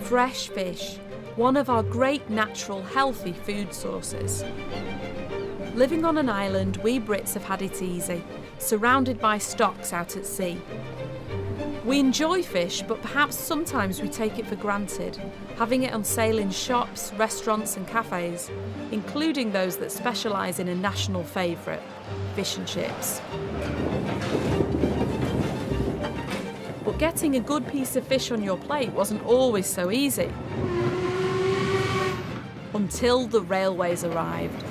Fresh fish, one of our great natural healthy food sources. Living on an island, we Brits have had it easy, surrounded by stocks out at sea. We enjoy fish, but perhaps sometimes we take it for granted, having it on sale in shops, restaurants and cafes, including those that specialise in a national favourite, fish and chips. But getting a good piece of fish on your plate wasn't always so easy. Until the railways arrived.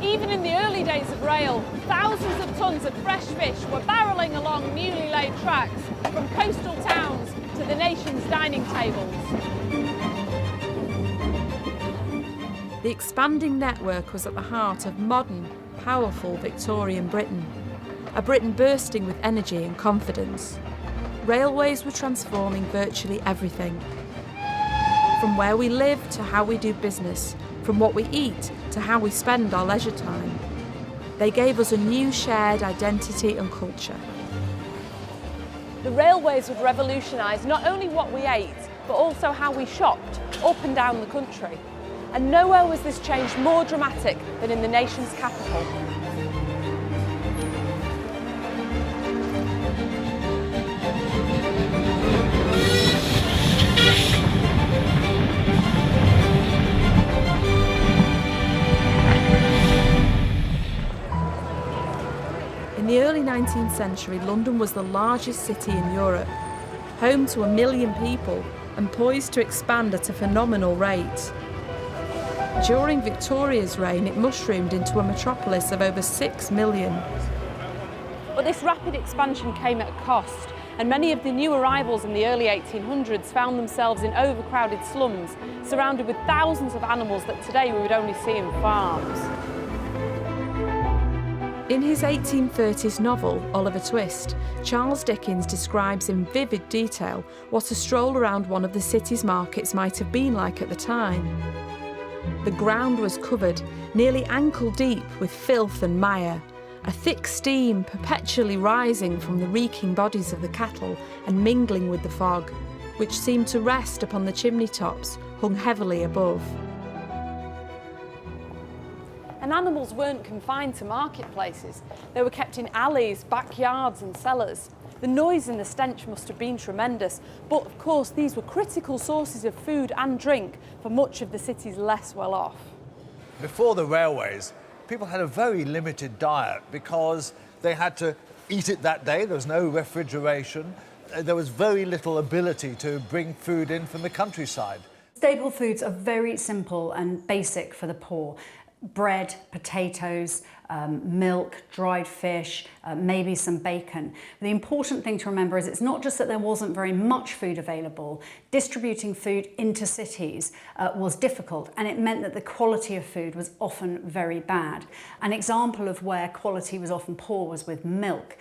Even in the early days of rail, thousands of tons of fresh fish were barrelling along newly laid tracks from coastal towns to the nation's dining tables. The expanding network was at the heart of modern, powerful Victorian Britain, a Britain bursting with energy and confidence. Railways were transforming virtually everything. From where we live to how we do business, from what we eat to how we spend our leisure time. They gave us a new shared identity and culture. The railways would revolutionise not only what we ate, but also how we shopped up and down the country. And nowhere was this change more dramatic than in the nation's capital. In the early 19th century, London was the largest city in Europe, home to 1 million people and poised to expand at a phenomenal rate. During Victoria's reign, it mushroomed into a metropolis of over 6 million. But this rapid expansion came at a cost, and many of the new arrivals in the early 1800s found themselves in overcrowded slums, surrounded with thousands of animals that today we would only see in farms. In his 1830s novel, Oliver Twist, Charles Dickens describes in vivid detail what a stroll around one of the city's markets might have been like at the time. The ground was covered, nearly ankle deep, with filth and mire, a thick steam perpetually rising from the reeking bodies of the cattle and mingling with the fog, which seemed to rest upon the chimney tops hung heavily above. And animals weren't confined to marketplaces. They were kept in alleys, backyards and cellars. The noise and the stench must have been tremendous, but of course these were critical sources of food and drink for much of the city's less well off. Before the railways, people had a very limited diet because they had to eat it that day. There was no refrigeration. There was very little ability to bring food in from the countryside. Staple foods are very simple and basic for the poor. Bread, potatoes, milk, dried fish, maybe some bacon. The important thing to remember is it's not just that there wasn't very much food available. Distributing food into cities was difficult, and it meant that the quality of food was often very bad. An example of where quality was often poor was with milk.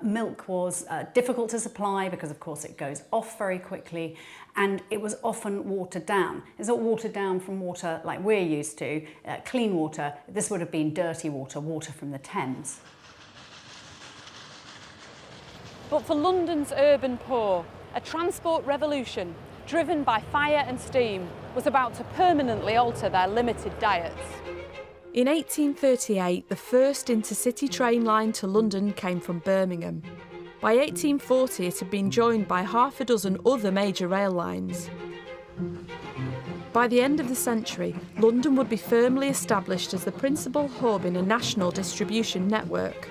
Milk was difficult to supply because of course it goes off very quickly, and it was often watered down. It's not watered down from water like we're used to, clean water. This would have been dirty water, water from the Thames. But for London's urban poor, a transport revolution driven by fire and steam was about to permanently alter their limited diets. In 1838, the first intercity train line to London came from Birmingham. By 1840, it had been joined by half a dozen other major rail lines. By the end of the century, London would be firmly established as the principal hub in a national distribution network.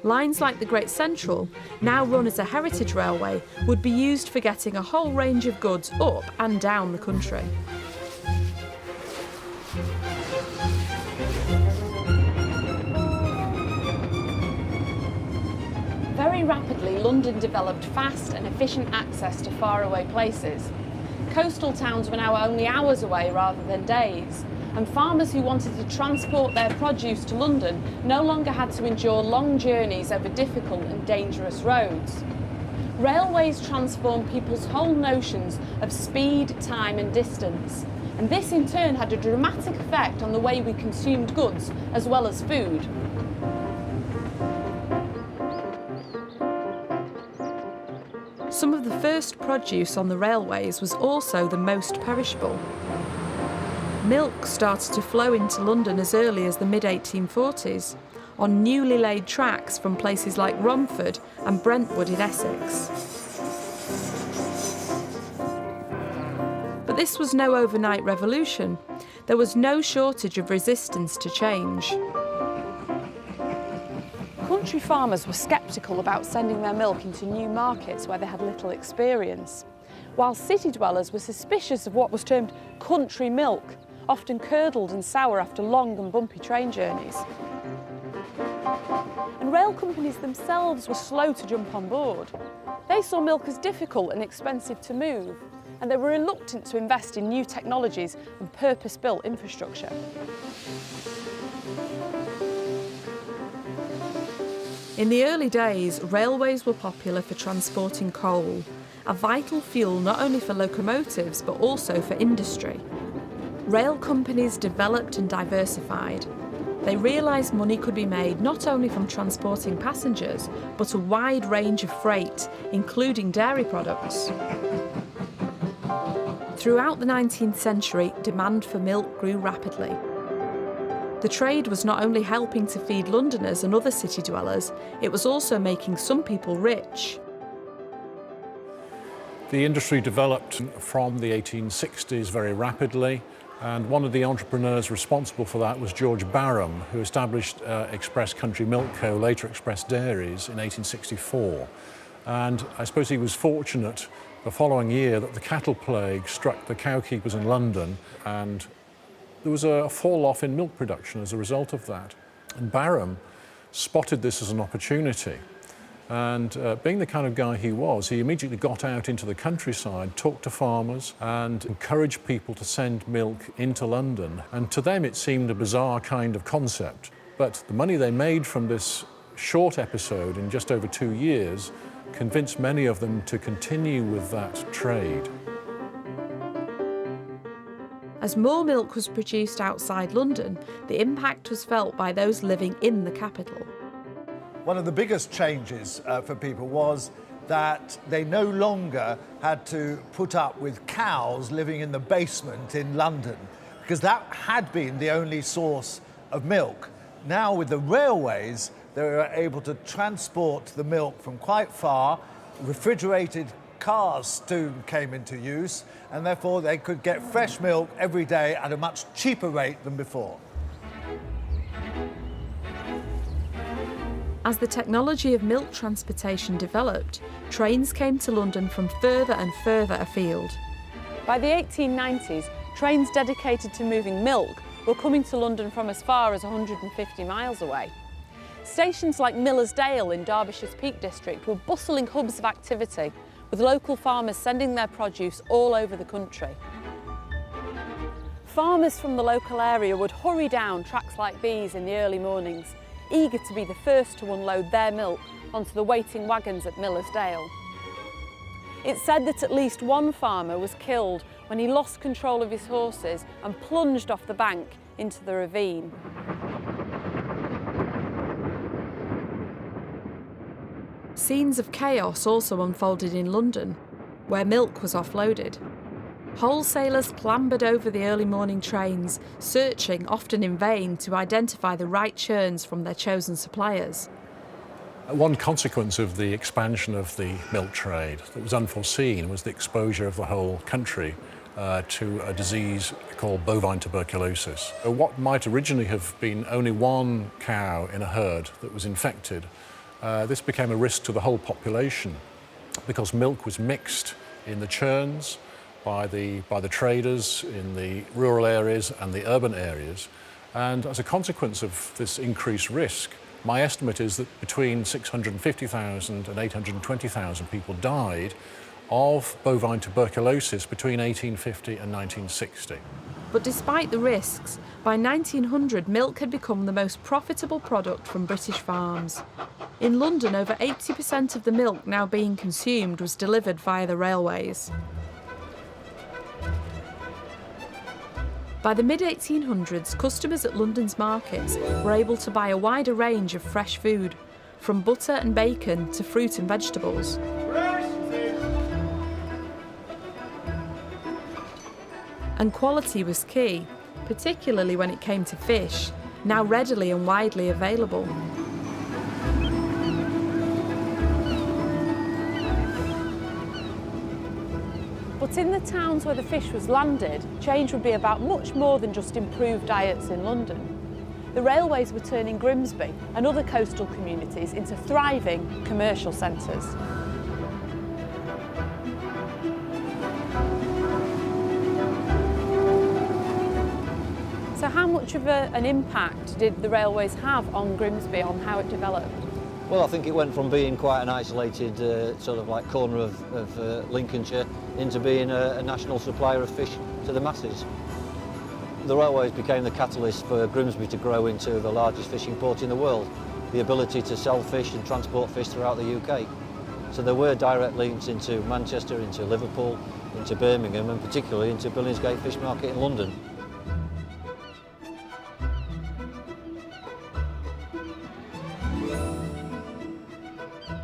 Lines like the Great Central, now run as a heritage railway, would be used for getting a whole range of goods up and down the country. Very rapidly, London developed fast and efficient access to faraway places. Coastal towns were now only hours away rather than days, and farmers who wanted to transport their produce to London no longer had to endure long journeys over difficult and dangerous roads. Railways transformed people's whole notions of speed, time and distance, and this in turn had a dramatic effect on the way we consumed goods as well as food. Some of the first produce on the railways was also the most perishable. Milk started to flow into London as early as the mid-1840s, on newly laid tracks from places like Romford and Brentwood in Essex. But this was no overnight revolution. There was no shortage of resistance to change. Country farmers were sceptical about sending their milk into new markets where they had little experience, while city dwellers were suspicious of what was termed country milk, often curdled and sour after long and bumpy train journeys. And rail companies themselves were slow to jump on board. They saw milk as difficult and expensive to move, and they were reluctant to invest in new technologies and purpose-built infrastructure. In the early days, railways were popular for transporting coal, a vital fuel not only for locomotives but also for industry. Rail companies developed and diversified. They realised money could be made not only from transporting passengers, but a wide range of freight, including dairy products. Throughout the 19th century, demand for milk grew rapidly. The trade was not only helping to feed Londoners and other city dwellers, it was also making some people rich. The industry developed from the 1860s very rapidly, and one of the entrepreneurs responsible for that was George Barham, who established Express Country Milk Co., later Express Dairies, in 1864. And I suppose he was fortunate the following year that the cattle plague struck the cowkeepers in London, and there was a fall-off in milk production as a result of that. And Barham spotted this as an opportunity. And being the kind of guy he was, he immediately got out into the countryside, talked to farmers and encouraged people to send milk into London. And to them it seemed a bizarre kind of concept. But the money they made from this short episode in just over 2 years convinced many of them to continue with that trade. As more milk was produced outside London, the impact was felt by those living in the capital. One of the biggest changes for people was that they no longer had to put up with cows living in the basement in London, because that had been the only source of milk. Now with the railways, they were able to transport the milk from quite far. Refrigerated cars soon came into use, and therefore they could get fresh milk every day at a much cheaper rate than before. As the technology of milk transportation developed, trains came to London from further and further afield. By the 1890s, trains dedicated to moving milk were coming to London from as far as 150 miles away. Stations like Millersdale in Derbyshire's Peak District were bustling hubs of activity, with local farmers sending their produce all over the country. Farmers from the local area would hurry down tracks like these in the early mornings, eager to be the first to unload their milk onto the waiting wagons at Millersdale. It's said that at least one farmer was killed when he lost control of his horses and plunged off the bank into the ravine. Scenes of chaos also unfolded in London, where milk was offloaded. Wholesalers clambered over the early morning trains, searching, often in vain, to identify the right churns from their chosen suppliers. One consequence of the expansion of the milk trade that was unforeseen was the exposure of the whole country to a disease called bovine tuberculosis. What might originally have been only one cow in a herd that was infected, this became a risk to the whole population because milk was mixed in the churns by the traders in the rural areas and the urban areas. And as a consequence of this increased risk, my estimate is that between 650,000 and 820,000 people died of bovine tuberculosis between 1850 and 1960. But despite the risks, by 1900 milk had become the most profitable product from British farms. In London, over 80% of the milk now being consumed was delivered via the railways. By the mid-1800s, customers at London's markets were able to buy a wider range of fresh food, from butter and bacon to fruit and vegetables. And quality was key, particularly when it came to fish, now readily and widely available. But in the towns where the fish was landed, change would be about much more than just improved diets in London. The railways were turning Grimsby and other coastal communities into thriving commercial centres. So how much of an impact did the railways have on Grimsby, on how it developed? Well, I think it went from being quite an isolated sort of like corner of Lincolnshire into being a national supplier of fish to the masses. The railways became the catalyst for Grimsby to grow into the largest fishing port in the world, the ability to sell fish and transport fish throughout the UK. So there were direct links into Manchester, into Liverpool, into Birmingham and particularly into Billingsgate Fish Market in London.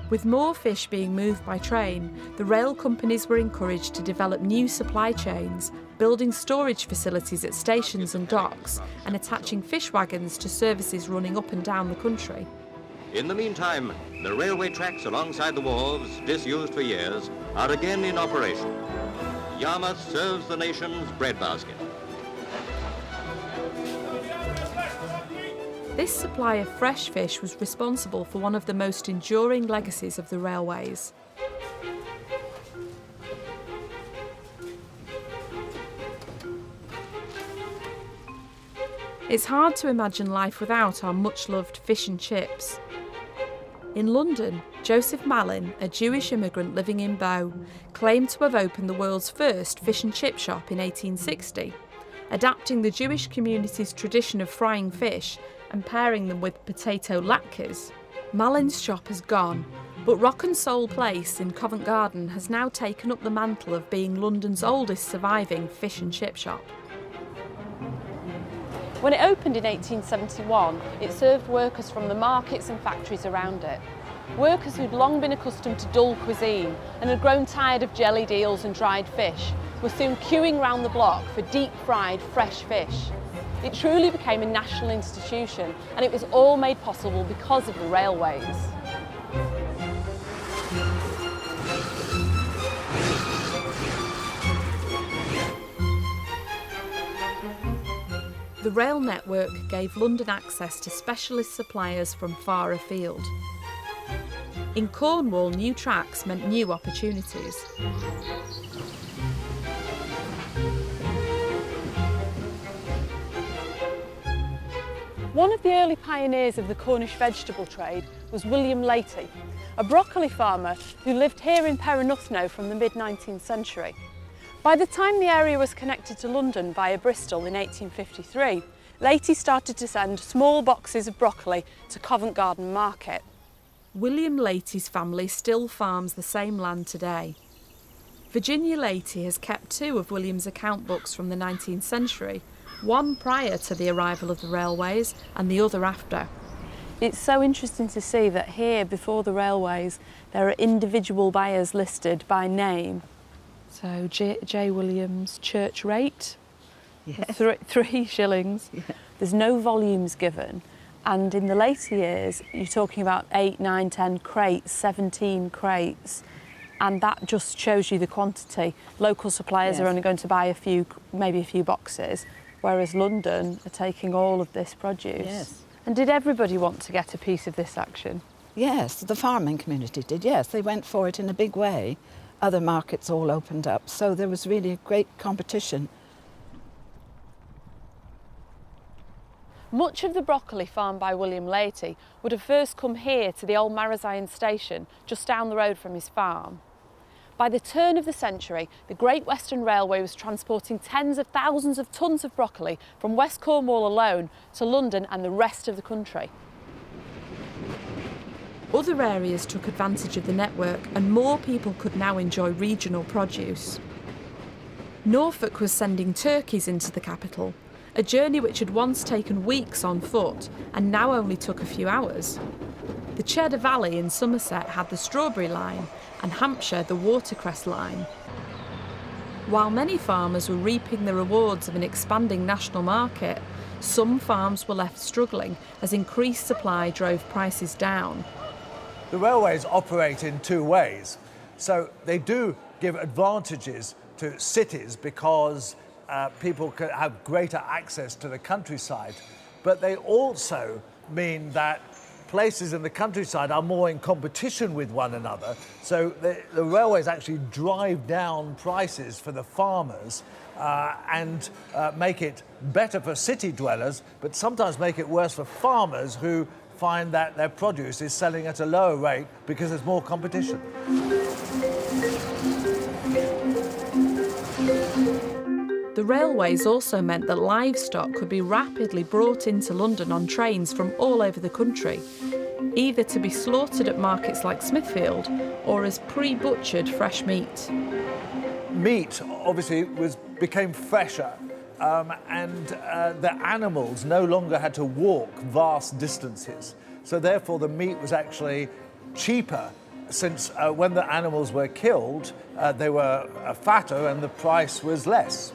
With more fish being moved by train, the rail companies were encouraged to develop new supply chains, building storage facilities at stations and docks, and attaching fish wagons to services running up and down the country. In the meantime, the railway tracks alongside the wharves, disused for years, are again in operation. Yarmouth serves the nation's breadbasket. This supply of fresh fish was responsible for one of the most enduring legacies of the railways. It's hard to imagine life without our much-loved fish and chips. In London, Joseph Malin, a Jewish immigrant living in Bow, claimed to have opened the world's first fish and chip shop in 1860, adapting the Jewish community's tradition of frying fish and pairing them with potato latkes. Malin's shop has gone, but Rock and Soul Place in Covent Garden has now taken up the mantle of being London's oldest surviving fish and chip shop. When it opened in 1871, it served workers from the markets and factories around it. Workers who'd long been accustomed to dull cuisine and had grown tired of jellied eels and dried fish were soon queuing round the block for deep-fried fresh fish. It truly became a national institution, and it was all made possible because of the railways. The rail network gave London access to specialist suppliers from far afield. In Cornwall, new tracks meant new opportunities. One of the early pioneers of the Cornish vegetable trade was William Leighty, a broccoli farmer who lived here in Perrynuthnoe from the mid-19th century. By the time the area was connected to London via Bristol in 1853, Leighty started to send small boxes of broccoli to Covent Garden Market. William Leighty's family still farms the same land today. Virginia Leighty has kept two of William's account books from the 19th century, one prior to the arrival of the railways and the other after. It's so interesting to see that here, before the railways, there are individual buyers listed by name. So J. Williams church rate, yes. 3 shillings. Yeah. There's no volumes given. And in the later years, you're talking about 8, 9, 10 crates, 17 crates. And that just shows you the quantity. Local suppliers are only going to buy a few, maybe a few boxes, whereas London are taking all of this produce. Yes. And did everybody want to get a piece of this action? Yes, the farming community did, yes. They went for it in a big way. Other markets all opened up, so there was really a great competition. Much of the broccoli farmed by William Leighty would have first come here to the old Marazion station, just down the road from his farm. By the turn of the century, the Great Western Railway was transporting tens of thousands of tonnes of broccoli from West Cornwall alone to London and the rest of the country. Other areas took advantage of the network and more people could now enjoy regional produce. Norfolk was sending turkeys into the capital, a journey which had once taken weeks on foot and now only took a few hours. The Cheddar Valley in Somerset had the strawberry line and Hampshire the watercress line. While many farmers were reaping the rewards of an expanding national market, some farms were left struggling as increased supply drove prices down. The railways operate in two ways. So they do give advantages to cities because people can have greater access to the countryside, but they also mean that places in the countryside are more in competition with one another. So the railways actually drive down prices for the farmers and make it better for city dwellers, but sometimes make it worse for farmers who find that their produce is selling at a lower rate because there's more competition. The railways also meant that livestock could be rapidly brought into London on trains from all over the country, either to be slaughtered at markets like Smithfield or as pre-butchered fresh meat. Meat obviously became fresher and the animals no longer had to walk vast distances. So therefore the meat was actually cheaper since when the animals were killed, they were fatter and the price was less.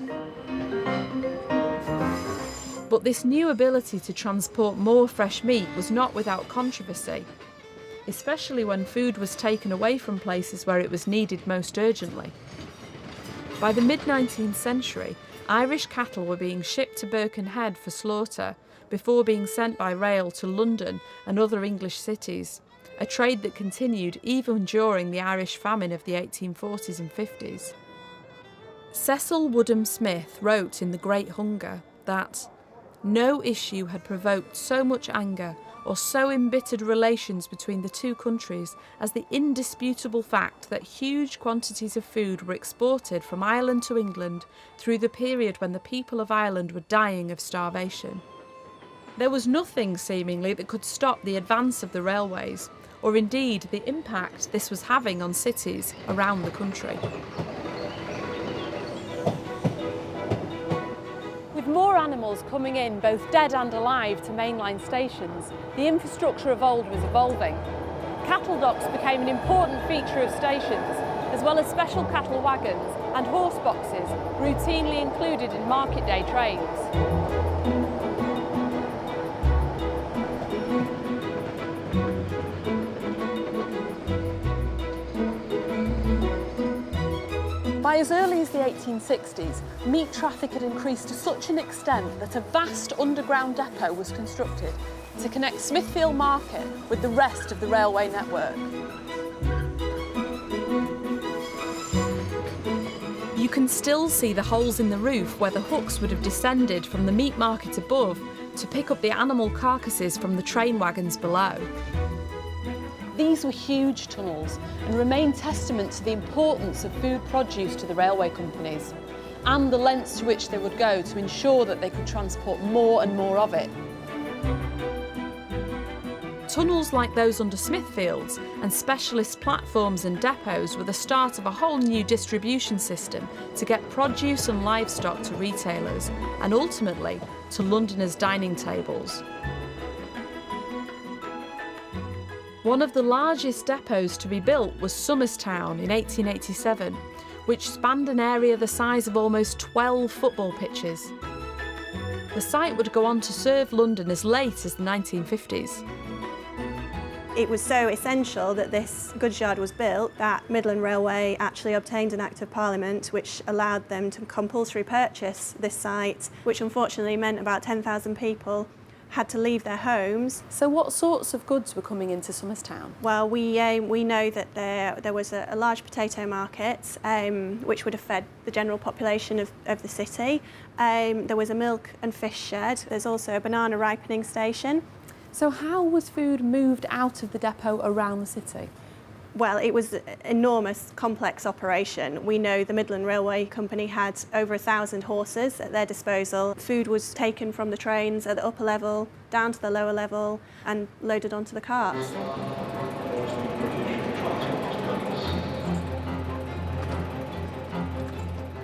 But this new ability to transport more fresh meat was not without controversy, especially when food was taken away from places where it was needed most urgently. By the mid-19th century, Irish cattle were being shipped to Birkenhead for slaughter before being sent by rail to London and other English cities, a trade that continued even during the Irish famine of the 1840s and 50s. Cecil Woodham Smith wrote in The Great Hunger that no issue had provoked so much anger or so embittered relations between the two countries as the indisputable fact that huge quantities of food were exported from Ireland to England through the period when the people of Ireland were dying of starvation. There was nothing, seemingly, that could stop the advance of the railways, or indeed the impact this was having on cities around the country. With more animals coming in, both dead and alive, to mainline stations, the infrastructure of old was evolving. Cattle docks became an important feature of stations, as well as special cattle wagons and horse boxes routinely included in market day trains. By as early as the 1860s, meat traffic had increased to such an extent that a vast underground depot was constructed to connect Smithfield Market with the rest of the railway network. You can still see the holes in the roof where the hooks would have descended from the meat market above to pick up the animal carcasses from the train wagons below. These were huge tunnels and remain testament to the importance of food produce to the railway companies and the lengths to which they would go to ensure that they could transport more and more of it. Tunnels like those under Smithfields and specialist platforms and depots were the start of a whole new distribution system to get produce and livestock to retailers and ultimately to Londoners' dining tables. One of the largest depots to be built was Somerstown in 1887, which spanned an area the size of almost 12 football pitches. The site would go on to serve London as late as the 1950s. It was so essential that this goods yard was built that Midland Railway actually obtained an Act of Parliament which allowed them to compulsory purchase this site, which unfortunately meant about 10,000 people had to leave their homes. So what sorts of goods were coming into Somerstown? Well, we know that there was a large potato market which would have fed the general population of the city. There was a milk and fish shed. There's also a banana ripening station. So how was food moved out of the depot around the city? Well, it was an enormous, complex operation. We know the Midland Railway Company had over 1,000 horses at their disposal. Food was taken from the trains at the upper level, down to the lower level, and loaded onto the carts.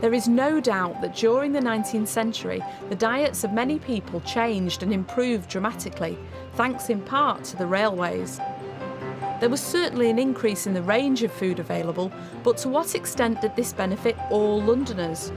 There is no doubt that during the 19th century, the diets of many people changed and improved dramatically, thanks in part to the railways. There was certainly an increase in the range of food available, but to what extent did this benefit all Londoners?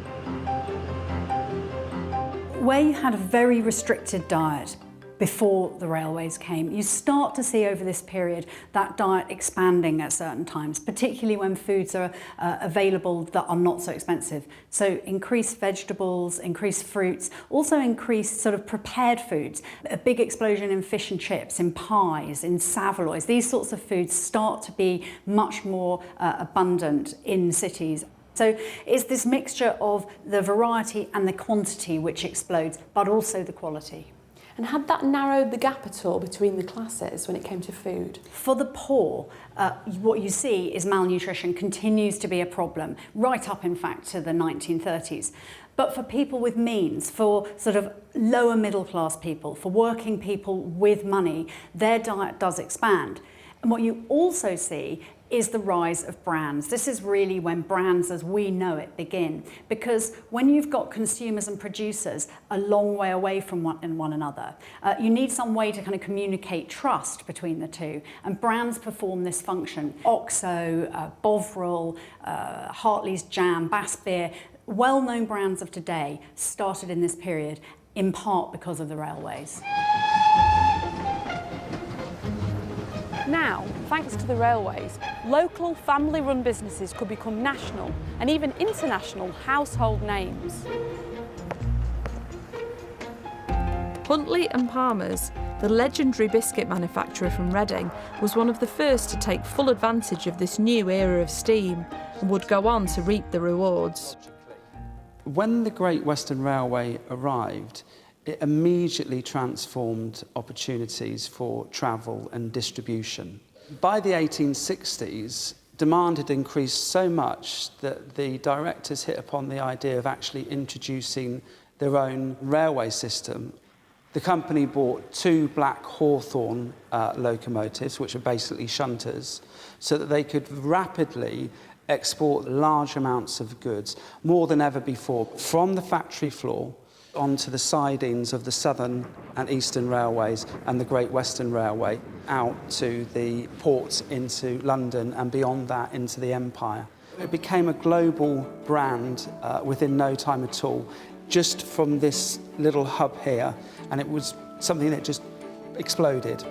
Where you had a very restricted diet before the railways came, you start to see over this period that diet expanding at certain times, particularly when foods are available that are not so expensive. So increased vegetables, increased fruits, also increased sort of prepared foods. A big explosion in fish and chips, in pies, in saveloys. These sorts of foods start to be much more abundant in cities. So it's this mixture of the variety and the quantity which explodes, but also the quality. And had that narrowed the gap at all between the classes when it came to food? For the poor, what you see is malnutrition continues to be a problem, right up in fact to the 1930s. But for people with means, for sort of lower middle class people, for working people with money, their diet does expand. And what you also see is the rise of brands. This is really when brands as we know it begin, because when you've got consumers and producers a long way away from one another, you need some way to kind of communicate trust between the two, and brands perform this function. OXO, Bovril, Hartley's Jam, Bass Beer, well-known brands of today started in this period, in part because of the railways. Now, thanks to the railways, local family-run businesses could become national and even international household names. Huntley and Palmer's, the legendary biscuit manufacturer from Reading, was one of the first to take full advantage of this new era of steam and would go on to reap the rewards. When the Great Western Railway arrived, it immediately transformed opportunities for travel and distribution. By the 1860s, demand had increased so much that the directors hit upon the idea of actually introducing their own railway system. The company bought 2 Black Hawthorn locomotives, which are basically shunters, so that they could rapidly export large amounts of goods, more than ever before, from the factory floor onto the sidings of the Southern and Eastern Railways and the Great Western Railway, out to the ports into London and beyond that into the Empire. It became a global brand within no time at all, just from this little hub here, and it was something that just exploded.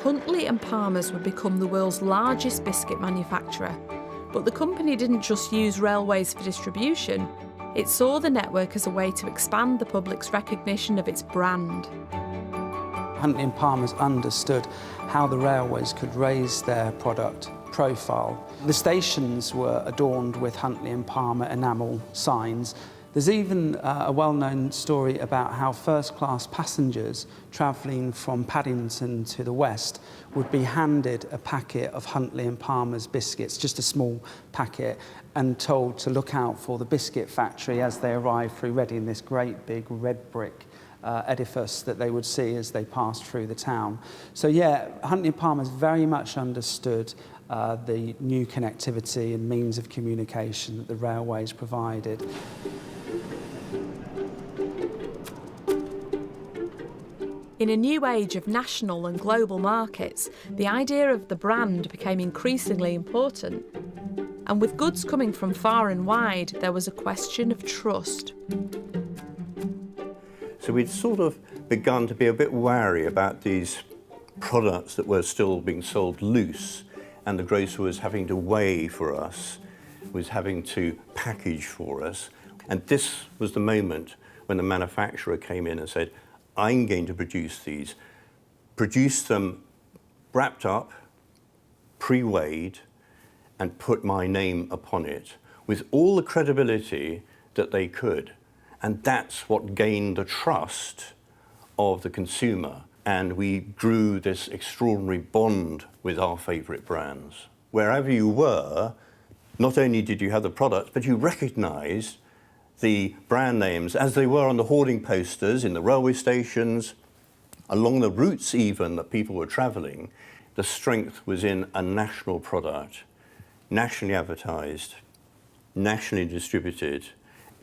Huntley and Palmer's would become the world's largest biscuit manufacturer, but the company didn't just use railways for distribution. It saw the network as a way to expand the public's recognition of its brand. Huntley and Palmer's understood how the railways could raise their product profile. The stations were adorned with Huntley and Palmer enamel signs. There's even a well-known story about how first-class passengers travelling from Paddington to the west would be handed a packet of Huntley and Palmer's biscuits, just a small packet, and told to look out for the biscuit factory as they arrived through Reading, this great big red brick edifice that they would see as they passed through the town. So yeah, Huntley and Palmer's very much understood the new connectivity and means of communication that the railways provided. In a new age of national and global markets, the idea of the brand became increasingly important. And with goods coming from far and wide, there was a question of trust. So we'd sort of begun to be a bit wary about these products that were still being sold loose, and the grocer was having to weigh for us, was having to package for us. And this was the moment when the manufacturer came in and said, I'm going to produce these, produce them wrapped up, pre-weighed, and put my name upon it with all the credibility that they could. And that's what gained the trust of the consumer. And we grew this extraordinary bond with our favourite brands. Wherever you were, not only did you have the products, but you recognised the brand names as they were on the hoarding posters in the railway stations, along the routes even that people were travelling. The strength was in a national product, nationally advertised, nationally distributed,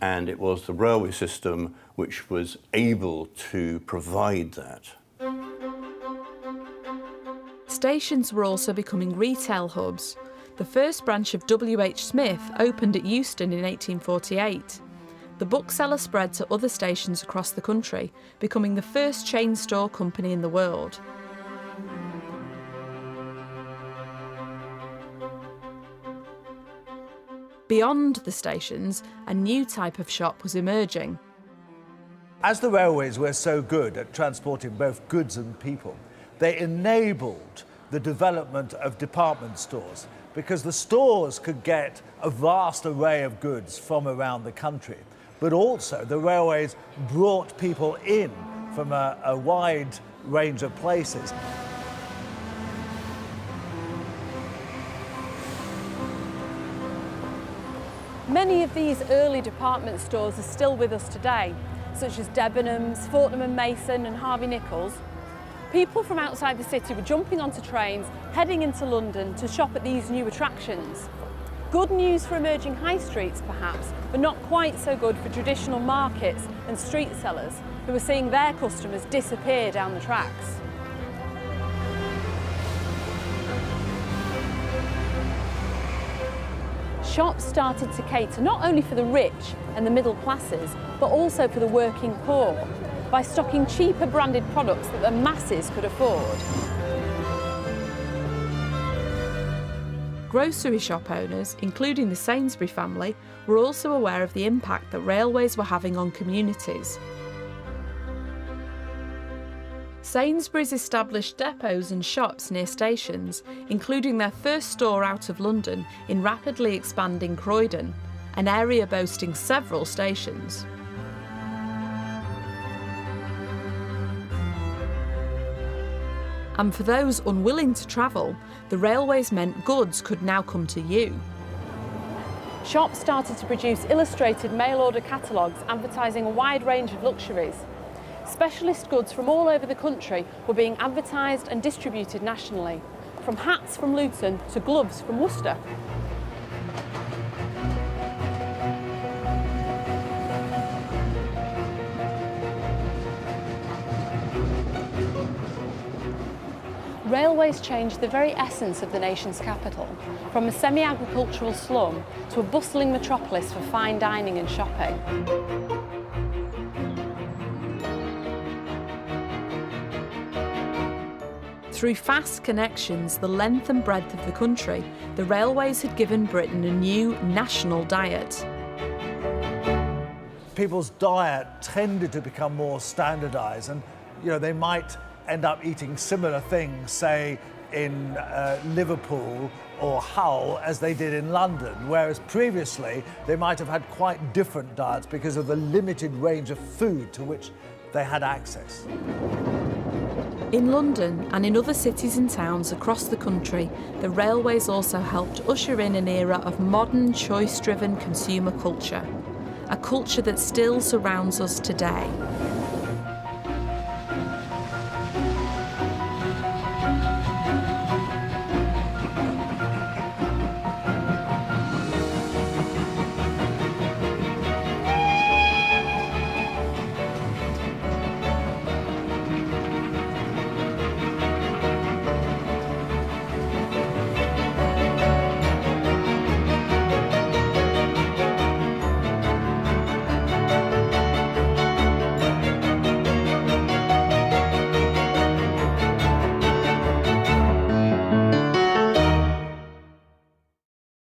and it was the railway system which was able to provide that. Stations were also becoming retail hubs. The first branch of W.H. Smith opened at Euston in 1848. The bookseller spread to other stations across the country, becoming the first chain store company in the world. Beyond the stations, a new type of shop was emerging. As the railways were so good at transporting both goods and people, they enabled the development of department stores, because the stores could get a vast array of goods from around the country. But also the railways brought people in from a wide range of places. Many of these early department stores are still with us today, such as Debenhams, Fortnum and Mason and Harvey Nichols. People from outside the city were jumping onto trains, heading into London to shop at these new attractions. Good news for emerging high streets, perhaps, but not quite so good for traditional markets and street sellers who were seeing their customers disappear down the tracks. Shops started to cater not only for the rich and the middle classes, but also for the working poor, by stocking cheaper branded products that the masses could afford. Grocery shop owners, including the Sainsbury family, were also aware of the impact that railways were having on communities. Sainsbury's established depots and shops near stations, including their first store out of London in rapidly expanding Croydon, an area boasting several stations. And for those unwilling to travel, the railways meant goods could now come to you. Shops started to produce illustrated mail-order catalogues advertising a wide range of luxuries. Specialist goods from all over the country were being advertised and distributed nationally, from hats from Luton to gloves from Worcester. Railways changed the very essence of the nation's capital, from a semi-agricultural slum to a bustling metropolis for fine dining and shopping. Through fast connections the length and breadth of the country, the railways had given Britain a new national diet. People's diet tended to become more standardised, and they might end up eating similar things, say, in Liverpool or Hull as they did in London, whereas previously they might have had quite different diets because of the limited range of food to which they had access. In London and in other cities and towns across the country, the railways also helped usher in an era of modern, choice-driven consumer culture, a culture that still surrounds us today.